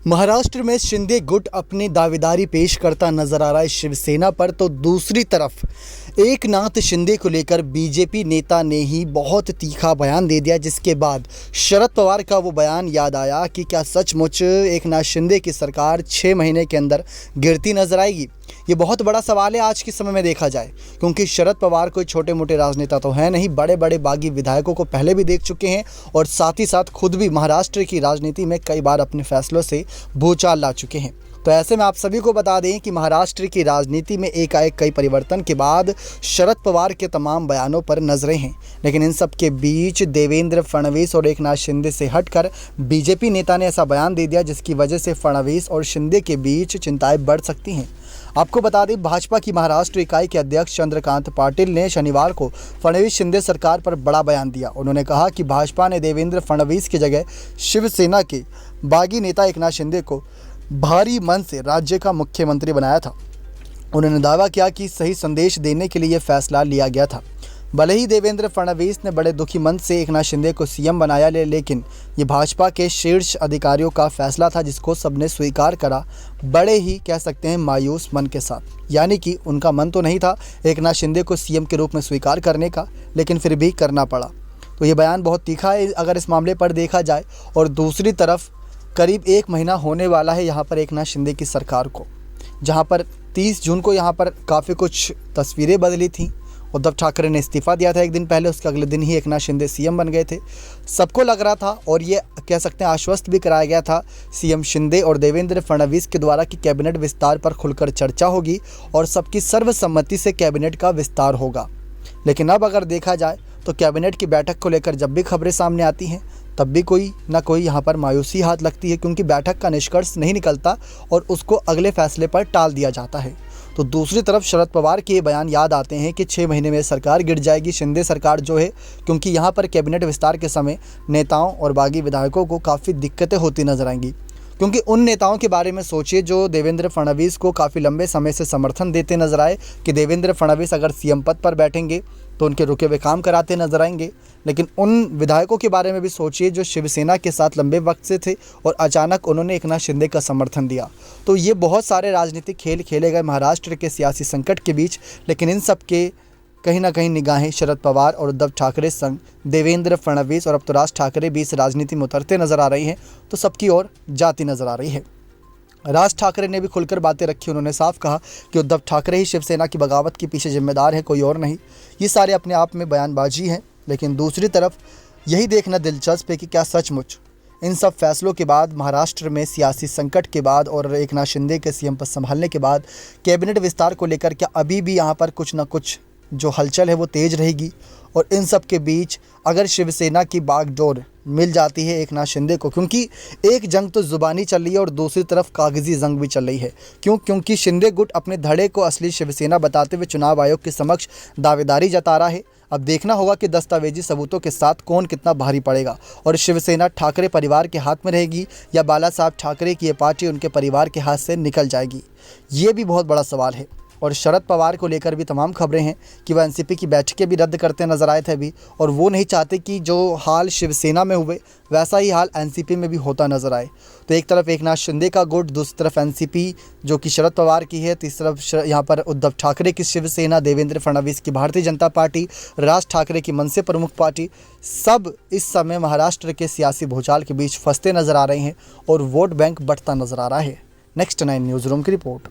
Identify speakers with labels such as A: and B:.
A: महाराष्ट्र में शिंदे गुट अपनी दावेदारी पेश करता नजर आ रहा है शिवसेना पर, तो दूसरी तरफ एकनाथ शिंदे को लेकर बीजेपी नेता ने ही बहुत तीखा बयान दे दिया, जिसके बाद शरद पवार का वो बयान याद आया कि क्या सचमुच एकनाथ शिंदे की सरकार 6 महीने के अंदर गिरती नजर आएगी। ये बहुत बड़ा सवाल है आज के समय में देखा जाए, क्योंकि शरद पवार कोई छोटे मोटे राजनेता तो हैं नहीं, बड़े बड़े बागी विधायकों को पहले भी देख चुके हैं और साथ ही साथ खुद भी महाराष्ट्र की राजनीति में कई बार अपने फैसलों से भूचाल ला चुके हैं। तो ऐसे में आप सभी को बता दें कि महाराष्ट्र की राजनीति में एकाएक कई परिवर्तन के बाद शरद पवार के तमाम बयानों पर नजरें हैं, लेकिन इन सब के बीच देवेंद्र फडणवीस और एकनाथ शिंदे से हटकर बीजेपी नेता ने ऐसा बयान दे दिया जिसकी वजह से फडणवीस और शिंदे के बीच चिंताएं बढ़ सकती हैं। आपको बता दें, भाजपा की महाराष्ट्र इकाई के अध्यक्ष चंद्रकांत पाटिल ने शनिवार को फडणवीस शिंदे सरकार पर बड़ा बयान दिया। उन्होंने कहा कि भाजपा ने देवेंद्र फडणवीस की जगह शिवसेना के बागी नेता एकनाथ शिंदे को भारी मन से राज्य का मुख्यमंत्री बनाया था। उन्होंने दावा किया कि सही संदेश देने के लिए यह फैसला लिया गया था। भले ही देवेंद्र फडणवीस ने बड़े दुखी मन से एकनाथ शिंदे को सीएम बनाया, लेकिन ये भाजपा के शीर्ष अधिकारियों का फैसला था जिसको सबने स्वीकार करा, बड़े ही कह सकते हैं मायूस मन के साथ। यानी कि उनका मन तो नहीं था एकनाथ शिंदे को सीएम के रूप में स्वीकार करने का, लेकिन फिर भी करना पड़ा। तो ये बयान बहुत तीखा है अगर इस मामले पर देखा जाए। और दूसरी तरफ करीब 1 महीना होने वाला है यहाँ पर एकनाथ शिंदे की सरकार को, जहाँ पर 30 जून को यहाँ पर काफ़ी कुछ तस्वीरें बदली थी। उद्धव ठाकरे ने इस्तीफा दिया था एक दिन पहले, उसके अगले दिन ही एकनाथ शिंदे सीएम बन गए थे। सबको लग रहा था और ये कह सकते हैं आश्वस्त भी कराया गया था सीएम शिंदे और देवेंद्र फडणवीस के द्वारा कि कैबिनेट विस्तार पर खुलकर चर्चा होगी और सबकी सर्वसम्मति से कैबिनेट का विस्तार होगा। लेकिन अब अगर देखा जाए तो कैबिनेट की बैठक को लेकर जब भी खबरें सामने आती हैं तब भी कोई ना कोई यहाँ पर मायूसी हाथ लगती है, क्योंकि बैठक का निष्कर्ष नहीं निकलता और उसको अगले फैसले पर टाल दिया जाता है। तो दूसरी तरफ शरद पवार के बयान याद आते हैं कि 6 महीने में सरकार गिर जाएगी शिंदे सरकार जो है, क्योंकि यहाँ पर कैबिनेट विस्तार के समय नेताओं और बागी विधायकों को काफ़ी दिक्कतें होती नजर आएंगी। क्योंकि उन नेताओं के बारे में सोचिए जो देवेंद्र फडणवीस को काफ़ी लंबे समय से समर्थन देते नजर आए कि देवेंद्र फडणवीस अगर सीएम पद पर बैठेंगे तो उनके रुके हुए काम कराते नजर आएंगे। लेकिन उन विधायकों के बारे में भी सोचिए जो शिवसेना के साथ लंबे वक्त से थे और अचानक उन्होंने एकनाथ शिंदे का समर्थन दिया। तो ये बहुत सारे राजनीतिक खेल खेले गए महाराष्ट्र के सियासी संकट के बीच, लेकिन इन सब के कहीं ना कहीं निगाहें शरद पवार और उद्धव ठाकरे संग देवेंद्र फडणवीस और अब तो राज ठाकरे भी इस राजनीति में उतरते नजर आ रही हैं, तो सबकी ओर जाती नजर आ रही है। राज ठाकरे ने भी खुलकर बातें रखी। उन्होंने साफ कहा कि उद्धव ठाकरे ही शिवसेना की बगावत के पीछे जिम्मेदार है, कोई और नहीं। ये सारे अपने आप में बयानबाजी हैं, लेकिन दूसरी तरफ यही देखना दिलचस्प है कि क्या सचमुच इन सब फैसलों के बाद महाराष्ट्र में सियासी संकट के बाद और एकनाथ शिंदे के सीएम पद संभालने के बाद कैबिनेट विस्तार को लेकर क्या अभी भी यहाँ पर कुछ ना कुछ जो हलचल है वो तेज रहेगी। और इन सब के बीच अगर शिवसेना की बागडोर मिल जाती है एकनाथ शिंदे को, क्योंकि एक जंग तो ज़ुबानी चल रही है और दूसरी तरफ कागजी जंग भी चल रही है। क्योंकि शिंदे गुट अपने धड़े को असली शिवसेना बताते हुए चुनाव आयोग के समक्ष दावेदारी जता रहा है। अब देखना होगा कि दस्तावेजी सबूतों के साथ कौन कितना भारी पड़ेगा और शिवसेना ठाकरे परिवार के हाथ में रहेगी या बाला साहब ठाकरे की ये पार्टी उनके परिवार के हाथ से निकल जाएगी। ये भी बहुत बड़ा सवाल है। और शरद पवार को लेकर भी तमाम खबरें हैं कि वह एनसीपी की बैठकें भी रद्द करते नजर आए थे अभी, और वो नहीं चाहते कि जो हाल शिवसेना में हुए वैसा ही हाल एनसीपी में भी होता नजर आए। तो एक तरफ एकनाथ शिंदे का गुट, दूसरी तरफ एनसीपी जो कि शरद पवार की है, तीसरी तरफ यहाँ पर उद्धव ठाकरे की शिवसेना, देवेंद्र फडणवीस की भारतीय जनता पार्टी, राज ठाकरे की मनसे प्रमुख पार्टी, सब इस समय महाराष्ट्र के सियासी भूचाल के बीच फंसते नजर आ रहे हैं और वोट बैंक बढ़ता नजर आ रहा है। नेक्स्ट 9 न्यूज़ रूम की रिपोर्ट।